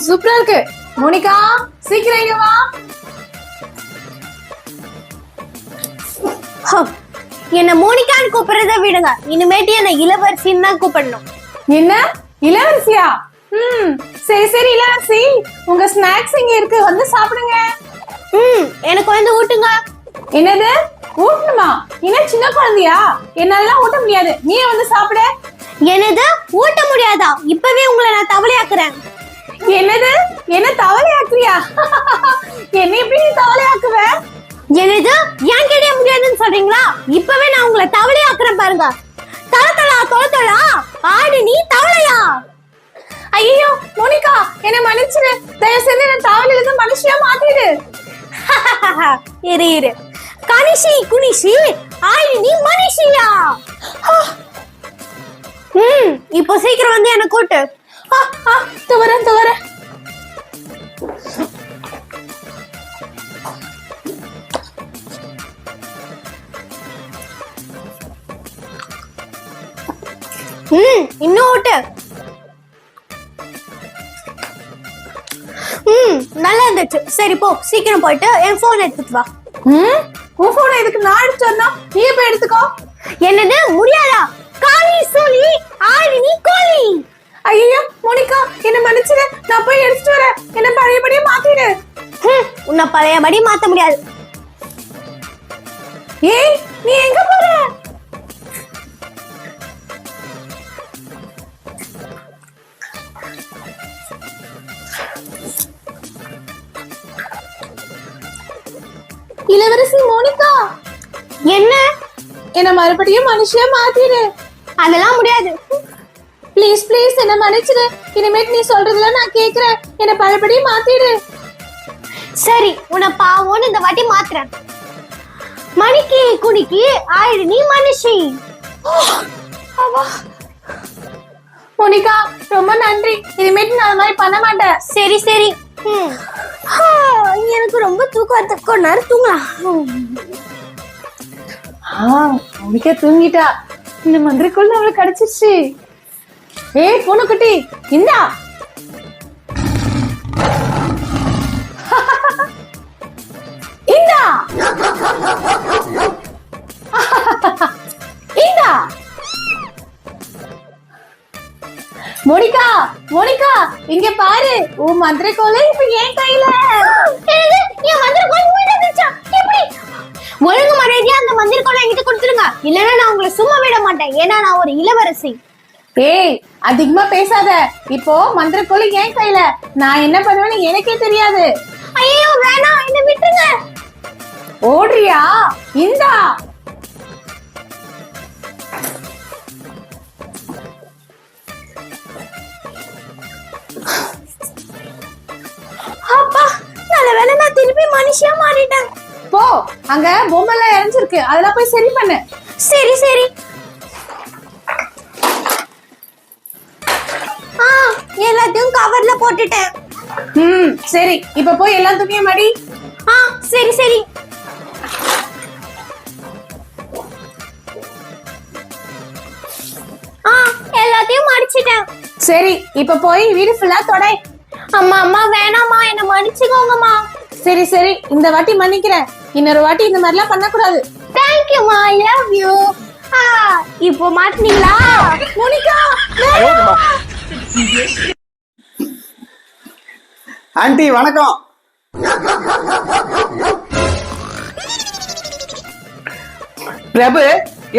சூப்பரா இருக்கு. மோனிகா சீக்கிரம் இங்க வா. என்ன மோனிகான்னு கூப்பிடுறத விடுங்க, இனிமேட்டு என்ன இளவரசின்னு தான் கூப்பிடணும். என்ன இளவரசியா? சரி சரி இளவரசி, உங்க ஸ்நாக்ஸ் இங்க இருக்கு, வந்து சாப்பிடுங்க. எனக்கு வந்து ஊட்டுங்க. என்னது ஊட்டணுமா? என்ன சின்ன குழந்தையா? என்னால ஊட்ட முடியாது, நீ வந்து சாப்பிடு. என்னது ஊட்ட முடியாதா? இப்பவே உங்களை நான் தவளையாக்குறேன். என்னது என்ன தவளையாக்குறியா? என்ன எப்படி நீ தவளையாக்குவ? என்னது ஏன் கிடைய முடியாதுன்னு சொல்றீங்களா? இப்பவே நான் உங்களை தவளையாக்குறேன் பாருங்க. தலத்தலா தொலத்தலா ஆடு நீ தவளையா? ஐயோ மோனிகா, என்ன மன்னிச்சிரு, தயவு செஞ்சு என்ன தவளையில இருந்து மனுஷியா மாத்திடு. இரு இரு, கனிஷி குனிஷி ஆடு நீ மனுஷியா? இப்போ சீக்கிரம் வந்து என்ன கூட்டு. துவரேன் துவரேன். இன்னும் ஓட்டு. நல்லா இருந்துச்சு. சரி போ, சீக்கிரம் போயிட்டு என் போன் எடுத்துட்டு வா. உன் போன் எதுக்கு நான் எடுத்து வரணும்? நீ போய் எடுத்துக்கோ. என்னது முடியாதா? காளி சொல்லி ஆடி நீ கோழி. ஐயோ மோனிகா, என்ன மன்னிச்சிரு, நான் போய் எடுத்துட்டு வரேன். என்ன பழையபடியே மாத்திடு. உன்னை பழையபடி மாத்த முடியாது. ஏய் நீ எங்க போற? இளவரசி மோனிகா. என்ன? என்ன மறுபடியும் மனுஷியா மாத்திடு. அதெல்லாம் முடியாது. ப்ளீஸ் ப்ளீஸ் என்ன மன்னிச்சிடு. இனிமேட் நீ சொல்றதுல நான் கேக்குறேன். என்ன பழையபடி மாத்திடு. சரி, உன்னை பாவோன்னு இந்த வாட்டி மாத்துறேன். மணிக்கு குடிக்கு ஆயிடு நீ மனுஷி. மோனிகா ரொம்ப நன்றி. இனிமேட்டு நான் அந்த மாதிரி பண்ண மாட்டேன். சரி சரி. எனக்கு ரொம்ப தூக்கம் வருது, கொஞ்ச நேரம் தூங்கலாம். மோனிகா தூங்கிட்டா. இந்த மந்திரிக்குள்ள அவளுக்கு கிடைச்சிருச்சு. ஏய் பொண்ணுக்குட்டி, இந்தா. இந்தா இந்தா. மோனிகா மோனிகா, இங்க பாரு, உன் மந்திரக்கோலை இப்ப என் கையில. என் மந்திரக்கோலை போயிடுச்சா? எப்படி? ஒழுங்கு மரியாதையா அந்த மந்திரக்கோலை என்கிட்ட கொடுத்துருங்க, இல்லைன்னா நான் உங்களை சும்மா விட மாட்டேன். ஏன்னா நான் ஒரு இளவரசி. ஏய் அதிகமா பேசாத. இப்போ மந்திரக்கோலை என் கையில, நான் என்ன பண்ணுவேன்னு எனக்கே தெரியாது. ஐயோ வேணாம், என்ன விட்டுருங்க. ஓடுறியா? இந்தா. அப்பா நல்ல வேளை நான் திருப்பி மனுஷியா மாறிட்டேன். போ, அங்க பொம்மைலாம் இறஞ்சிருக்கு, அதெல்லாம் போய் சரி பண்ணு. சரி சரி. எல்லாத்தையும் கவர்ல போட்டுட்டேன். சரி, இப்ப போய் எல்லா துணியும் மடி. சரி சரி. எல்லாத்தையும் மடிச்சிட்டேன். சரி, இப்ப போய் வீடு ஃபுல்லா தொடை. அம்மா அம்மா வேணாமா, என்ன மன்னிச்சுக்கோங்கம்மா. சரி சரி, இந்த வாட்டி மன்னிக்கிறேன். இன்னொரு வாட்டி இந்த மாதிரிலாம் பண்ணக்கூடாது. தேங்க்யூமா, ஐ லவ் யூ. இப்போ மாட்டினீங்களா? மோனிகா ஆண்டி வணக்கம். பிரபு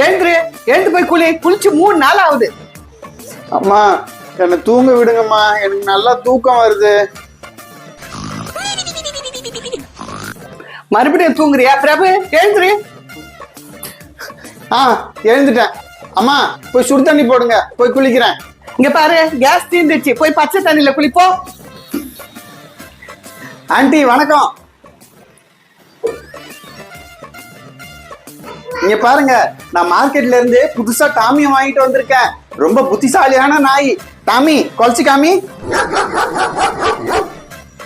எழுந்துரு, எழுந்து போய் குளிச்சு 3 நாள் ஆகுது. அம்மா என்ன தூங்க விடுங்கம்மா, எனக்கு நல்லா தூக்கம் வருது. மறுபடியும் தூங்குறியா? பிரபு எழுந்துரு. எழுந்துட்டேன். அம்மா போய் சுடு தண்ணி போடுங்க, போய் குளிக்கிறேன். இங்க பாரு, கேஸ் தீர்ந்துச்சு, போய் பச்சை தண்ணியில குளிப்போ. ஆண்டி வணக்கம். இங்க பாருங்க, நான் மார்க்கெட்ல இருந்து புதுசா டாமியை வாங்கிட்டு வந்திருக்கேன். ரொம்ப புத்திசாலியான நாய். டாமி குலைச்சு காமி.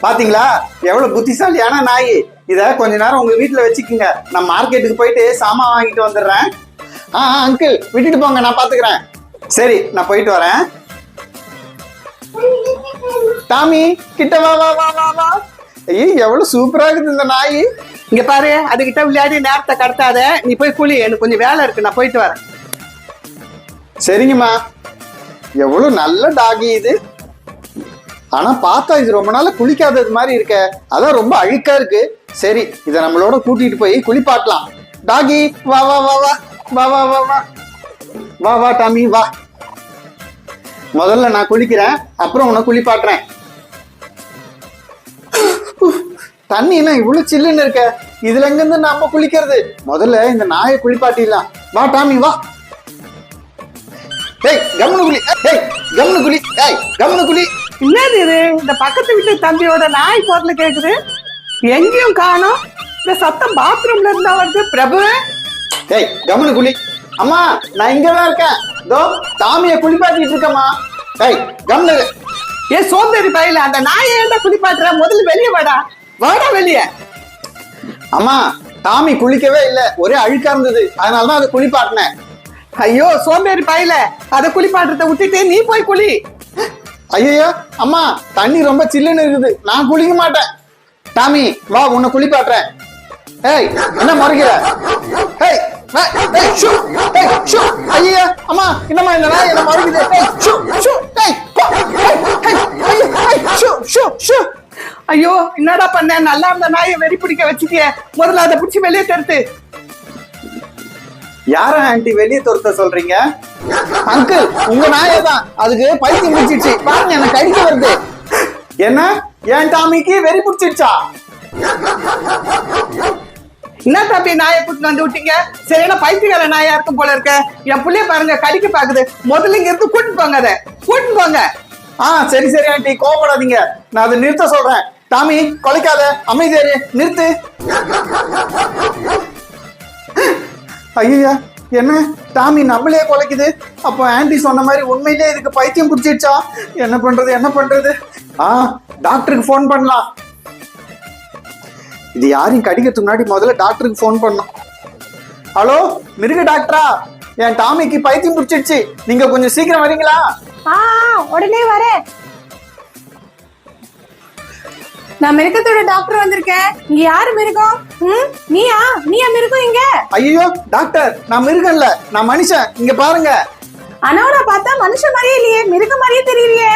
பாத்தீங்களா எவ்வளவு புத்திசாலியான நாய். இத கொஞ்ச நேரம் உங்க வீட்டுல வச்சுக்குங்க, நான் மார்க்கெட்டுக்கு போயிட்டு சாமான் வாங்கிட்டு வந்துடுறேன். அங்கிள் விட்டுட்டு போங்க, நான் பாத்துக்கிறேன். சரி, நான் போயிட்டு வரேன். டாமி கிட்ட வா வா வா வா வா. ஐயோ எவ்வளவு சூப்பரா இருக்குது இந்த நாய். இங்க பாரு, அதுகிட்ட விளையாடி நேரத்தை கடத்தாத. நீ போய் குளி, எனக்கு கொஞ்சம் வேலை இருக்கு, நான் போயிட்டு வரேன். சரிங்கம்மா. எவ்வளவு நல்ல டாகி இது. ஆனா பார்த்தா இது ரொம்ப நாளா குளிக்காதது மாதிரி இருக்க. அதான் ரொம்ப அழுக்கா இருக்கு. சரி, இதை நம்மளோட கூட்டிட்டு போய் குளிப்பாட்டலாம். டாகி வா வா வா வா வா வா வா வா வா வா டாமி வா. முதல்ல நான் குளிக்கிறேன், அப்புறம் உன்னை குளிப்பாட்டுறேன். தண்ணி என்ன இவ்வளவு சில்லுன்னு இருக்க? இதுல எங்க இருந்து நம்ம குளிக்கிறது? முதல்ல இந்த நாயை குளிப்பாட்டிடலாம். வா டாமி வா. ஏய் கம்முனு குளி. ஏய் கம்முனு குளி. ஏய் கம்முனு குளி. என்னது இது? இந்த பக்கத்து வீட்டு தம்பியோட நாய் குரல் கேக்குது, எங்கேயும் காணோம். இந்த சத்தம் பாத்ரூம்ல இருந்தா வருது. பிரபு, ஏய் கம்முனு குளி. அம்மா நான் இங்கதான் இருக்கேன். இதோ டாமியை குளிப்பாட்டிட்டு இருக்கேம்மா. ஏய் கம்முனு. ஏன் சோம்பேறி பையில அந்த நாயை ஏன்டா குளிப்பாட்டுற? முதல்ல வெளியே வாடா, வாடா வெளியே. அம்மா டாமி குளிக்கவே இல்லை, ஒரே அழுக்கா இருந்தது, அதனாலதான் அதை குளிப்பாட்டினேன். ஐயோ சோம்பேறி பையில, அதை குளிப்பாட்டுறத விட்டுட்டு நீ போய் குளி. ஐயோ அம்மா தண்ணி ரொம்ப சில்லுன்னு இருக்குது, நான் குளிக்க மாட்டேன். டாமி வா உன்னை குளிப்பாட்டுறேன். ஏய் என்ன முறைக்கிற? ஏய் வா. ஏய் ஷூ. ஏய் ஷூ. ஐயோ அம்மா என்னம்மா இந்த நாய் என்ன முறைக்குது? ஏய் ஷூ ஷூ. ஏய் போ. ஏய் ஏய் ஐயோ ஏய் ஷூ ஷூ ஷூ. ஐயோ என்னடா பண்ண? நல்லா இருந்த நாயை வெறி பிடிக்க வச்சுட்டிய. முதல்ல அதை பிடிச்சி வெளியே தருத்து. யார ஆண்டி வெளியே துரத்த சொல்றீங்க? அங்கிள் உங்க நாயே தான், அதுக்கு பைத்தியம் பிடிச்சிடுச்சு. பாருங்க எனக்கு கடிக்க வருது. என்ன என் டாமிக்கு வெறி பிடிச்சிடுச்சா? என்ன தம்பி நாயை கூட்டு வந்து விட்டீங்க? சரியான பைத்தியக்கார நாயா இருக்கும் போல இருக்க. என் புள்ளைய பாருங்க கடிக்க பாக்குது. முதல்ல இங்க இருந்து கூட்டிட்டு போங்க, அதை கூட்டிட்டு போங்க. சரி சரி ஆண்டி கோவப்படாதீங்க, நான் அதை நிறுத்த சொல்றேன். டாமி கொலைக்காத, அமைதியாரு, நிறுத்து. ஐயா என்ன டாமி நம்மளே கொலைக்குது? அப்போ ஆண்டி சொன்ன மாதிரி உண்மையிலே இதுக்கு பைத்தியம் பிடிச்சிடுச்சா? என்ன பண்றது என்ன பண்றது? டாக்டருக்கு ஃபோன் பண்ணலாம். இது யாரையும் கடிக்கிறதுக்கு முன்னாடி முதல்ல டாக்டருக்கு ஃபோன் பண்ணணும். ஹலோ மிருக டாக்டரா, என் டாமிக்கு பைத்தியம் பிடிச்சிடுச்சு, நீங்க கொஞ்சம் சீக்கிரம் வரீங்களா? உடனே வரேன். நான் மிருகத்தோட டாக்டர் வந்திருக்கேன். இங்க யாரு மிருகம்? நீயா மிருகம் இங்க? ஐயோ டாக்டர், நான் மிருகம் இல்ல, நான் மனுஷன். இங்க பாருங்க. அனோட பார்த்தா மனுஷன் மாதிரியே இல்லையே, மிருகம் மாதிரியே தெரியலையே.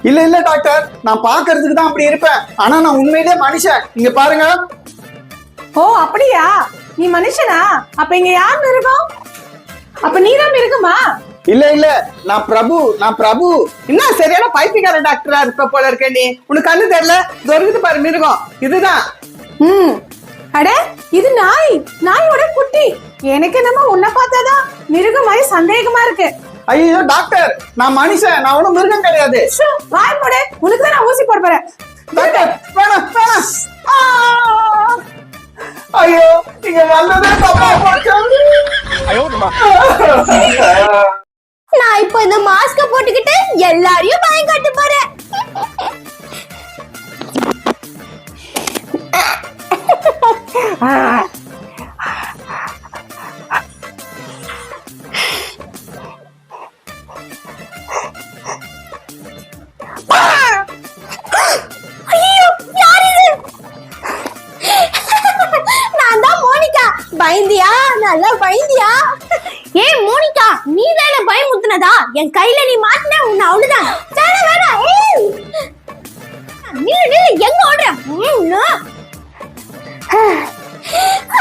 இல்ல இல்ல டாக்டர், நான் பாக்குறதுக்கு தான் அப்படி இருப்பேன், ஆனா நான் உண்மையிலே மனுஷன். இங்க பாருங்க. ஓ அப்படியா? நீ மனுஷனா? அப்ப இங்க யார் மிருகம்? அப்ப நீதான் மிருகமா? இல்ல இல்ல, நான் பிரபு. என்ன சரியான பைத்தியக்கார டாக்டரா இருப்ப போல இருக்க நீ. உனக்கு கண்ணு தெரியல? தொருகுது பாரு மிருகம், இதுதான். அட இது நாயோட குட்டி. எனக்கு என்னமோ உன்னை பார்த்தாதான் மிருகம் மாதிரி சந்தேகமா இருக்கு. ஐயோ டாக்டர், நான் மனுஷன், நான் ஒண்ணும் மிருகம் கிடையாது. வாய் போடு, உனக்கு தான் நான் ஊசி போட போறேன். டாக்டர் வேணாம் வேணாம். ஐயோ இங்க வந்ததே தப்பா போச்சு. நான் இப்போ இந்த மாஸ்க போட்டுக்கிட்டு எல்லாரையும் பயம் காட்ட போறேன். ஐயோ யார் இது? நான் தான் மோனிகா. பயந்தியா? நல்லா பயந்தியா? ஏய் மோனிகா, நீ தான பயமுத்துனதா? என் கையில நீ மாட்டின உன்னை அவ்வளவுதான். வேணாம் ஏய் நில்லு எங்க ஓடுற?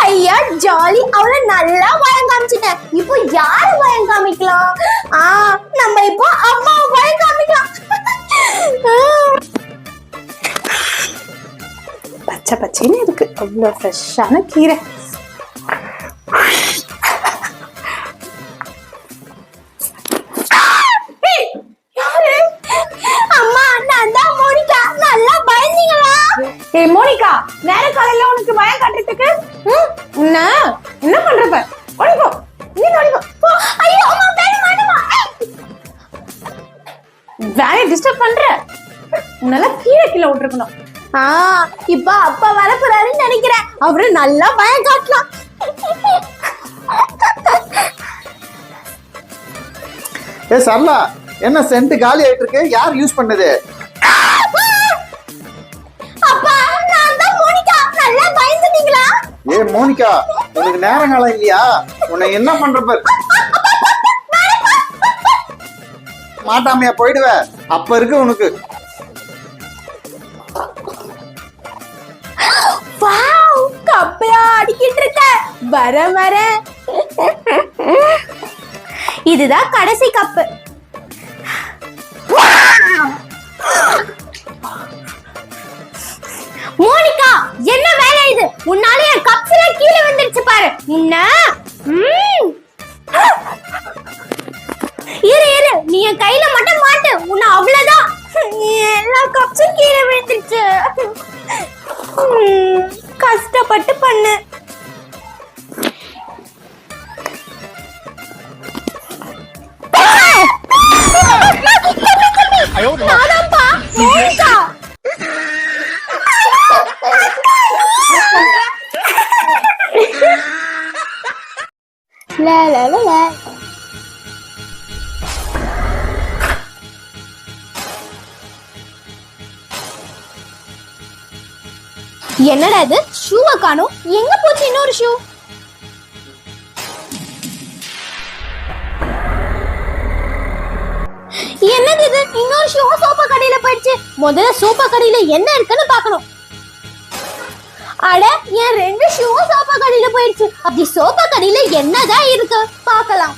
ஐயா ஜாலி, அவளை நல்லா பயம் காமிச்சிட்டேன். இப்போ யாரு பயம் காமிக்கலாம்? நம்ம இப்போ அம்மாவை பயம் காமிக்கலாம். பச்சை பச்சைன்னு இருக்கு, அவ்வளவு ஃப்ரெஷ்ஷான கீரை. அம்மா நான் தான் மோனிகா, நல்லா பயந்தீங்களா? ஏய் மோனிகா, வேற காலையில உனக்கு பயம் காட்டுறதுக்கு என்ன பண்றப்ப? ஓடிப்போ, நீ ஓடிப்போ. ஐயோ அம்மா வேணுமா? வேலையை டிஸ்டர்ப் பண்ற. உன்னால கீழே விட்டுருக்கணும். இப்ப அப்பா வரப்போறாருன்னு நினைக்கிறேன். அவரு நல்லா பயம் காட்டலாம். சரளா, என்ன சென்ட் காலி ஆயிட்டு இருக்கு? யார் யூஸ் பண்ணது? ஏ மோனிகா, உனக்கு நேரங்காலம் இல்லையா? உன்னை என்ன பண்ற பாரு. மாட்டாமையா போயிடுவ, அப்ப இருக்கு உனக்கு. வாவ், கப்பையா அடிக்கிட்டு இருக்க. வர வர. இதுதான் கடைசி கப்பு. மோனிகா, என்ன வேலை இது? உன்னால என் கப்ஸ் எல்லாம் கீழே வந்துருச்சு பாரு. உன்ன இரு நீ என் கையில மட்டும் மாட்டு. உன்னை அவ்வளவுதான். எல்லா கப்ஸும் கீழே விழுந்துருச்சு. கஷ்டப்பட்டு பண்ணு. நான்தான்ப்பா, மோனிகா. என்னடா இது? ஷூவை காணோம். எங்க போச்சு இன்னொரு ஷூ? என்னது இது? இன்னொரு ஷூ சோபா கடையில போயிடுச்சு. முதல்ல சோபா கடையில என்ன இருக்குன்னு பார்க்கணும். அட, என் 2 ஷூவும் சோபா கடையில போயிடுச்சு. அப்படி சோபா கடையில என்னதான் இருக்கு பார்க்கலாம்.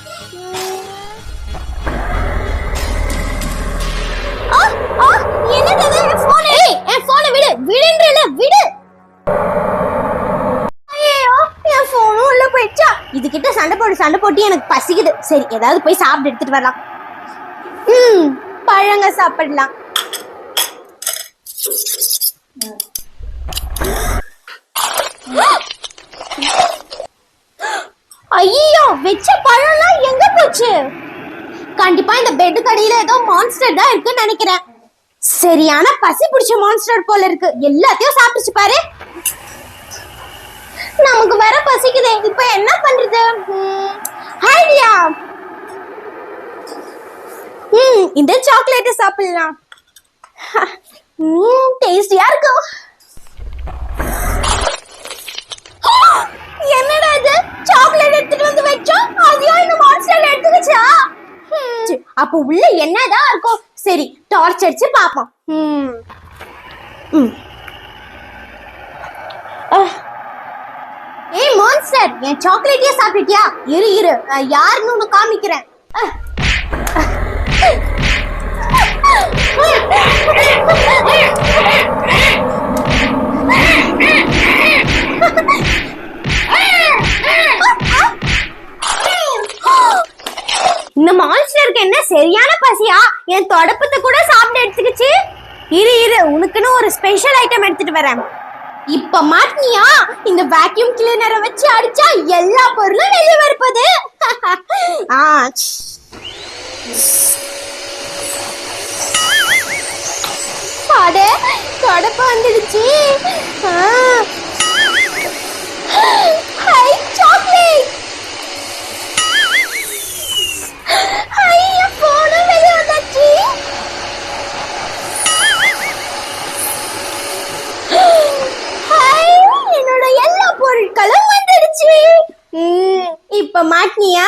என்னது இது? என் போன். என் போனை விடு. விடுன்றல, விடு. ஐயோ, என் போனும் உள்ள போயிடுச்சா? இதுகிட்ட சண்டை போட்டு எனக்கு பசிக்குது. சரி, ஏதாவது போய் சாப்பிட்டு எடுத்துட்டு வரலாம். பழங்க சாப்பிடலாம். ஐயோ, வெச்ச பழம்லாம் எங்க போச்சு? கண்டிப்பா இந்த பெட் கடையில ஏதோ மான்ஸ்டர் தான் இருக்குன்னு நினைக்கிறேன். சரியான பசி பிடிச்ச மான்ஸ்டர் போல இருக்கு. எல்லாத்தையும் சாப்பிடுச்சு பாரு. நமக்கு வர பசிக்குதே, இப்ப என்ன பண்றது? ஐடியா. இந்த சாக்லேட் சாப்பிடலாம். டேஸ்டியா இருக்கும். என்னடா இது? சாக்லேட் எடுத்துட்டு வந்து வெச்சோம், அதையும் இந்த மான்ஸ்டர் எடுத்துக்கிச்சா? அப்ப உள்ள என்னதான் இருக்கும்? சரி, டார்ச் அடிச்சு பாப்போம். ஏய் மான்ஸ்டர், என் சாக்லேட்டையே சாப்பிட்டியா? இரு நான் யாருன்னு உனக்கு காமிக்கிறேன். இந்த மான்ஸ்டருக்கு என்ன சரியான பசியா? என் தொடப்பத்தை கூட சாப்பிட்டு எடுத்துக்கிச்சு. இரு உனக்குன்னு ஒரு ஸ்பெஷல் ஐட்டம் எடுத்துட்டு வரேன். இப்ப மாட்டினியா? இந்த வேக்யூம் கிளீனரை வச்சு அடிச்சா எல்லா பொருளும் வெளியே வருப்பது. அடே, தொடப்ப வந்துடுச்சு. High chocolate. ஐயா, போன வெளியே வந்தாச்சு. என்னோட எல்லா பொருட்களும் வந்துடுச்சு. இப்ப மாட்டினியா?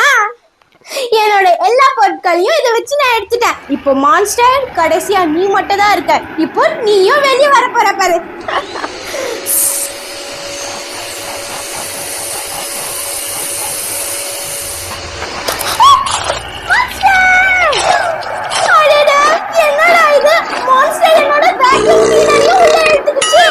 என்னோட எல்லா பொருட்களையும் இதை வச்சு நான் எடுத்துட்டேன். இப்போ மான்ஸ்டர், கடைசியா நீ மட்டும் தான் இருக்க. இப்போ நீயும் வெளியே வர போற பாரு. என்னடா இது? மான்ஸ்டர் என்னோட வேக்யூம் கிளீனரையும் உள்ள எடுத்துக்கிச்சு.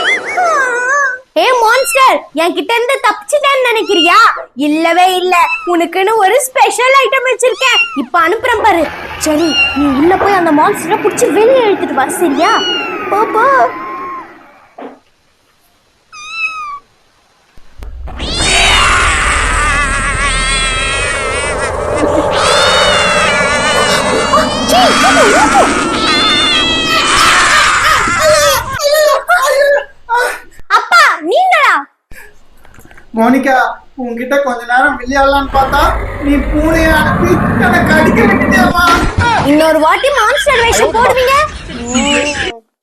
ஏ மான்ஸ்டர், என்கிட்ட இருந்து தப்பிச்சிட்டேன்னு நினைக்கிறியா? இல்லவே இல்ல, உனக்குன்னு ஒரு ஸ்பெஷல் ஐட்டம் வச்சிருக்கேன். இப்ப அனுப்புறேன் பாரு. சரி, நீ உள்ள போய் அந்த மான்ஸ்டரை புடிச்சு வெளியே எடுத்துட்டு வா, சரியா? போ. அப்பா, நீங்களா? மோனிகா, உன்கிட்ட கொஞ்ச நேரம் விளையாடலான்னு பார்த்தா நீ பூனையை அனுப்பி எனக்கு அடிக்க விட்டுட்டியாமா? இன்னொரு வாட்டி மான்ஸ்டர் வேஷம் போடுவீங்க.